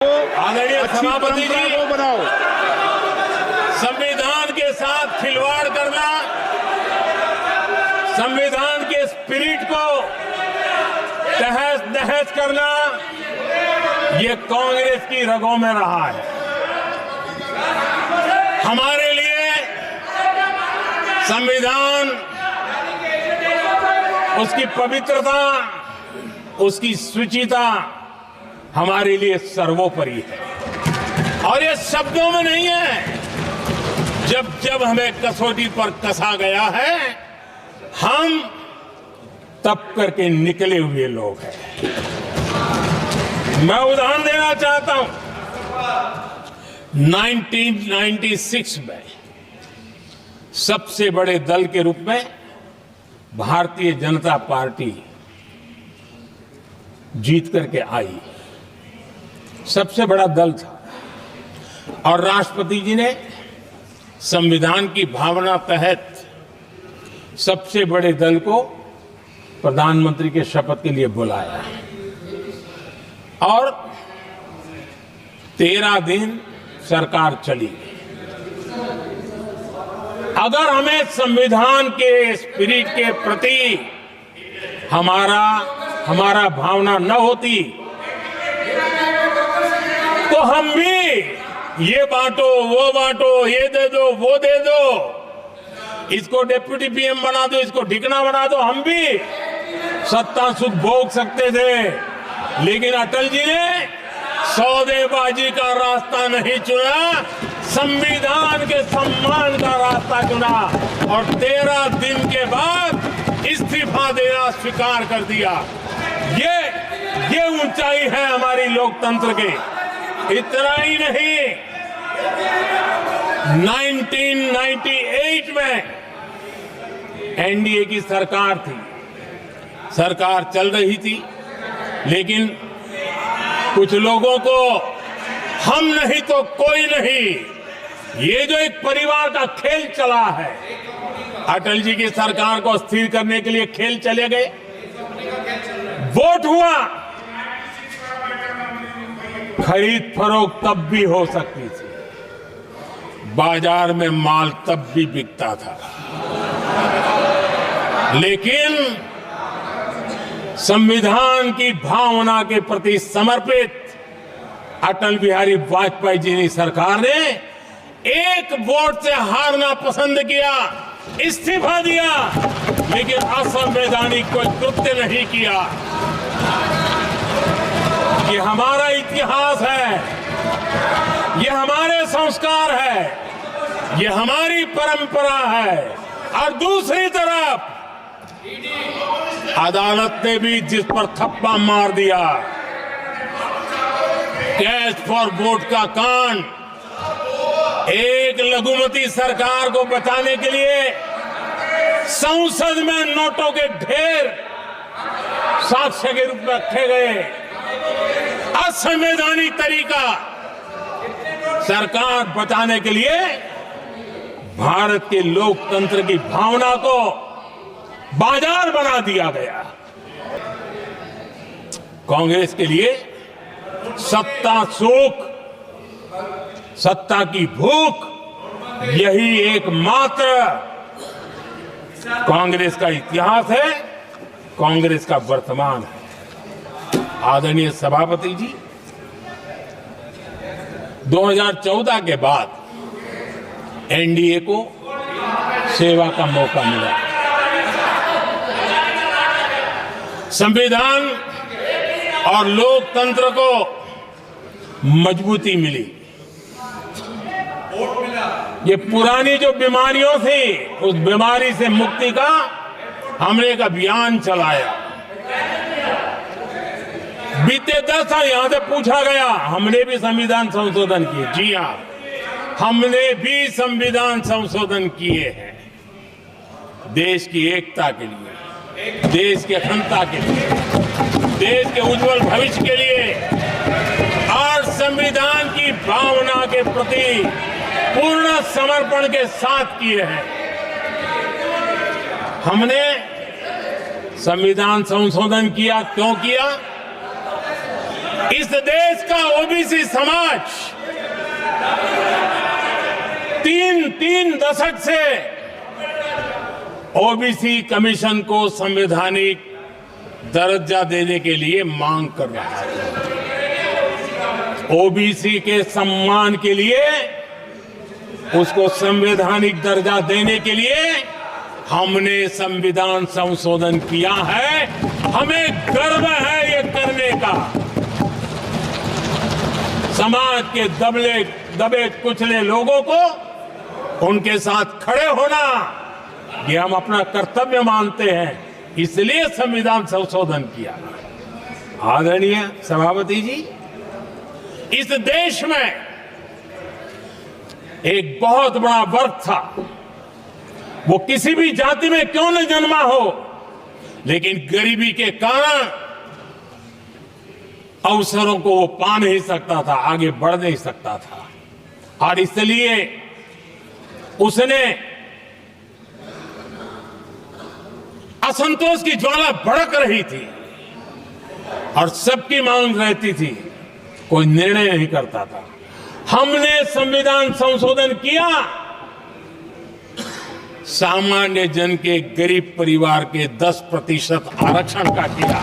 आदरणीय सभापति जी, बनाओ। संविधान के साथ खिलवाड़ करना, संविधान के स्पिरिट को तहस नहस करना, ये कांग्रेस की रगों में रहा है। हमारे लिए संविधान, उसकी पवित्रता, उसकी शुचिता हमारे लिए सर्वोपरि है। और ये शब्दों में नहीं है, जब जब हमें कसौटी पर कसा गया है, हम तप करके निकले हुए लोग हैं। मैं उदाहरण देना चाहता हूं। 1996 में सबसे बड़े दल के रूप में भारतीय जनता पार्टी जीत करके आई, सबसे बड़ा दल था। और राष्ट्रपति जी ने संविधान की भावना तहत सबसे बड़े दल को प्रधानमंत्री के शपथ के लिए बुलाया और 13 दिन सरकार चली। अगर हमें संविधान के स्पिरिट के प्रति हमारा भावना न होती तो हम भी ये बांटो, वो बांटो, ये दे दो, वो दे दो, इसको डिप्टी पीएम बना दो, इसको ढिकना बना दो, हम भी सत्ता सुख भोग सकते थे। लेकिन अटल जी ने सौदेबाजी का रास्ता नहीं चुना, संविधान के सम्मान का रास्ता चुना और 13 दिन के बाद इस्तीफा देना स्वीकार कर दिया। ये ऊंचाई है हमारी लोकतंत्र के। इतना ही नहीं, 1998 में एनडीए की सरकार थी, सरकार चल रही थी, लेकिन कुछ लोगों को हम नहीं तो कोई नहीं, ये जो एक परिवार का खेल चला है, अटल जी की सरकार को अस्थिर करने के लिए खेल चले गए। वोट हुआ, खरीद फरोख्त तब भी हो सकती थी, बाजार में माल तब भी बिकता था, लेकिन संविधान की भावना के प्रति समर्पित अटल बिहारी वाजपेयी जी की सरकार ने एक वोट से हारना पसंद किया, इस्तीफा दिया, लेकिन असंवैधानिक कोई कृत्य नहीं किया। ये हमारा इतिहास है, ये हमारे संस्कार है, ये हमारी परंपरा है। और दूसरी तरफ अदालत ने भी जिस पर थप्पा मार दिया, कैश फॉर वोट का कांड, एक लघुमती सरकार को बचाने के लिए संसद में नोटों के ढेर साक्ष्य के रूप में रखे गए, असंवैधानिक तरीका। सरकार बचाने के लिए भारत के लोकतंत्र की भावना को बाजार बना दिया गया। कांग्रेस के लिए सत्ता सुख, सत्ता की भूख, यही एकमात्र कांग्रेस का इतिहास है, कांग्रेस का वर्तमान है। आदरणीय सभापति जी, 2014 के बाद एनडीए को सेवा का मौका मिला, संविधान और लोकतंत्र को मजबूती मिली। ये पुरानी जो बीमारियों थी, उस बीमारी से मुक्ति का हमने एक अभियान चलाया। बीते 10 साल यहां से पूछा गया, हमने भी संविधान संशोधन किए। जी हां, हमने भी संविधान संशोधन किए हैं, देश की एकता के लिए, देश की अखंडता के लिए, देश के उज्जवल भविष्य के लिए और संविधान की भावना के प्रति पूर्ण समर्पण के साथ किए हैं। हमने संविधान संशोधन किया, क्यों किया? इस देश का ओबीसी समाज तीन दशक से ओबीसी कमीशन को संवैधानिक दर्जा देने के लिए मांग कर रहा है। ओबीसी के सम्मान के लिए, उसको संवैधानिक दर्जा देने के लिए हमने संविधान संशोधन किया है। हमें गर्व है ये करने का। समाज के दबे कुचले लोगों को उनके साथ खड़े होना, ये हम अपना कर्तव्य मानते हैं, इसलिए संविधान संशोधन किया। आदरणीय सभापति जी, इस देश में एक बहुत बड़ा वर्ग था, वो किसी भी जाति में क्यों न जन्मा हो, लेकिन गरीबी के कारण अवसरों को वो पा नहीं सकता था, आगे बढ़ नहीं सकता था, और इसलिए उसने असंतोष की ज्वाला भड़क रही थी और सबकी मांग रहती थी, कोई निर्णय नहीं करता था। हमने संविधान संशोधन किया, सामान्य जन के गरीब परिवार के 10% आरक्षण का किया,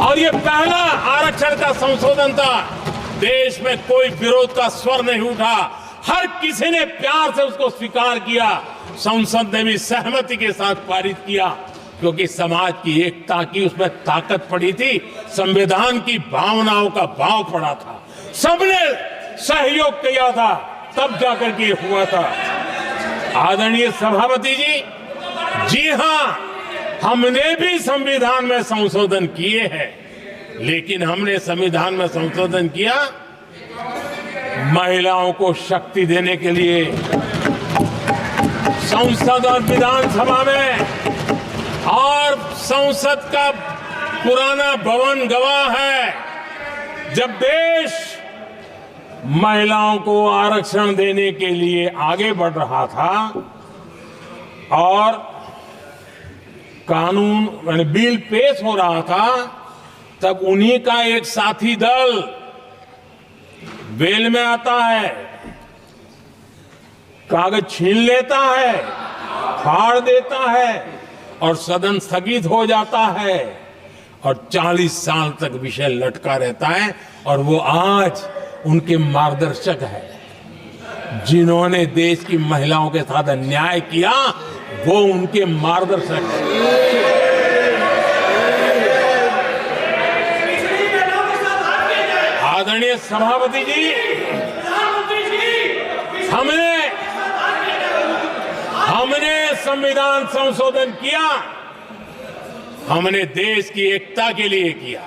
और ये पहला आरक्षण का संशोधन था। देश में कोई विरोध का स्वर नहीं उठा, हर किसी ने प्यार से उसको स्वीकार किया। संसद ने भी सहमति के साथ पारित किया, क्योंकि समाज की एकता की उसमें ताकत पड़ी थी, संविधान की भावनाओं का भाव पड़ा था, सबने सहयोग किया था, तब जाकर के हुआ था। आदरणीय सभापति जी, जी हां, हमने भी संविधान में संशोधन किए हैं, लेकिन हमने संविधान में संशोधन किया महिलाओं को शक्ति देने के लिए। संसद और विधानसभा में, और संसद का पुराना भवन गवाह है, जब देश महिलाओं को आरक्षण देने के लिए आगे बढ़ रहा था और कानून यानी बिल पेश हो रहा था, तब उन्हीं का एक साथी दल वेल में आता है, कागज छीन लेता है, फाड़ देता है और सदन स्थगित हो जाता है, और 40 साल तक विषय लटका रहता है। और वो आज उनके मार्गदर्शक है, जिन्होंने देश की महिलाओं के साथ अन्याय किया, वो उनके मार्गदर्शक है। आदरणीय सभापति जी, हमने संविधान संशोधन किया, हमने देश की एकता के लिए किया।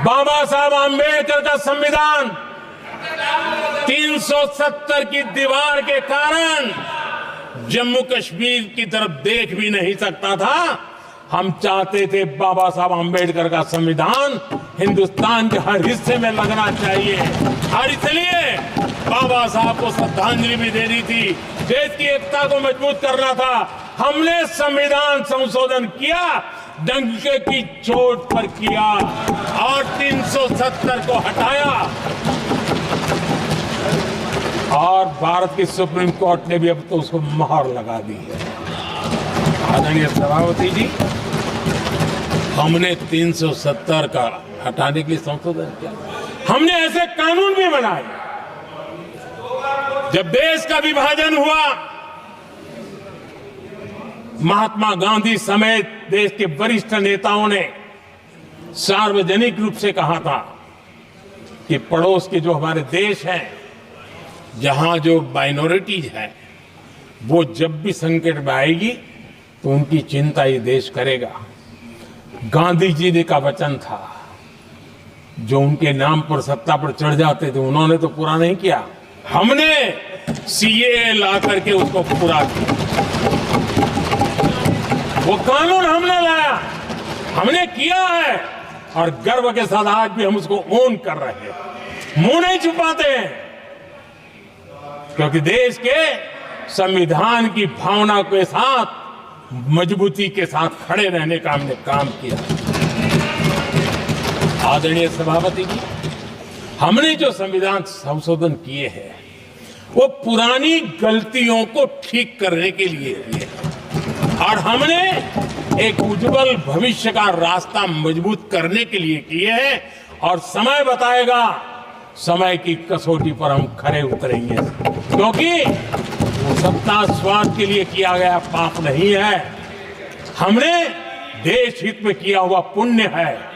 बाबा साहब आंबेडकर का संविधान 370 की दीवार के कारण जम्मू कश्मीर की तरफ देख भी नहीं सकता था। हम चाहते थे बाबा साहब आंबेडकर का संविधान हिंदुस्तान के हर हिस्से में लगना चाहिए, और इसलिए बाबा साहब को श्रद्धांजलि भी देनी थी, देश की एकता को मजबूत करना था। हमने संविधान संशोधन किया, डंके की चोट पर किया, और 370 को हटाया, और भारत की सुप्रीम कोर्ट ने भी अब तो उसको मोहर लगा दी है। आदरणीय सभापति जी, हमने 370 का हटाने के लिए संशोधन किया। हमने ऐसे कानून भी बनाए। जब देश का विभाजन हुआ, महात्मा गांधी समेत देश के वरिष्ठ नेताओं ने सार्वजनिक रूप से कहा था कि पड़ोस के जो हमारे देश हैं, जहां जो माइनॉरिटीज है, वो जब भी संकट में आएगी तो उनकी चिंता ये देश करेगा। गांधी जी ने का वचन था, जो उनके नाम पर सत्ता पर चढ़ जाते थे उन्होंने तो पूरा नहीं किया, हमने सीएए ला करके उसको पूरा किया। वो कानून हमने लाया, हमने किया है, और गर्व के साथ आज भी हम उसको ओन कर रहे हैं, मुंह नहीं छुपाते हैं, क्योंकि देश के संविधान की भावना के साथ मजबूती के साथ खड़े रहने का हमने काम किया। आदरणीय सभापति जी, हमने जो संविधान संशोधन किए हैं वो पुरानी गलतियों को ठीक करने के लिए किए हैं और हमने एक उज्जवल भविष्य का रास्ता मजबूत करने के लिए किए हैं और समय बताएगा, समय की कसौटी पर हम खरे उतरेंगे, क्योंकि वो सत्ता स्वार्थ के लिए किया गया पाप नहीं है, हमने देश हित में किया हुआ पुण्य है।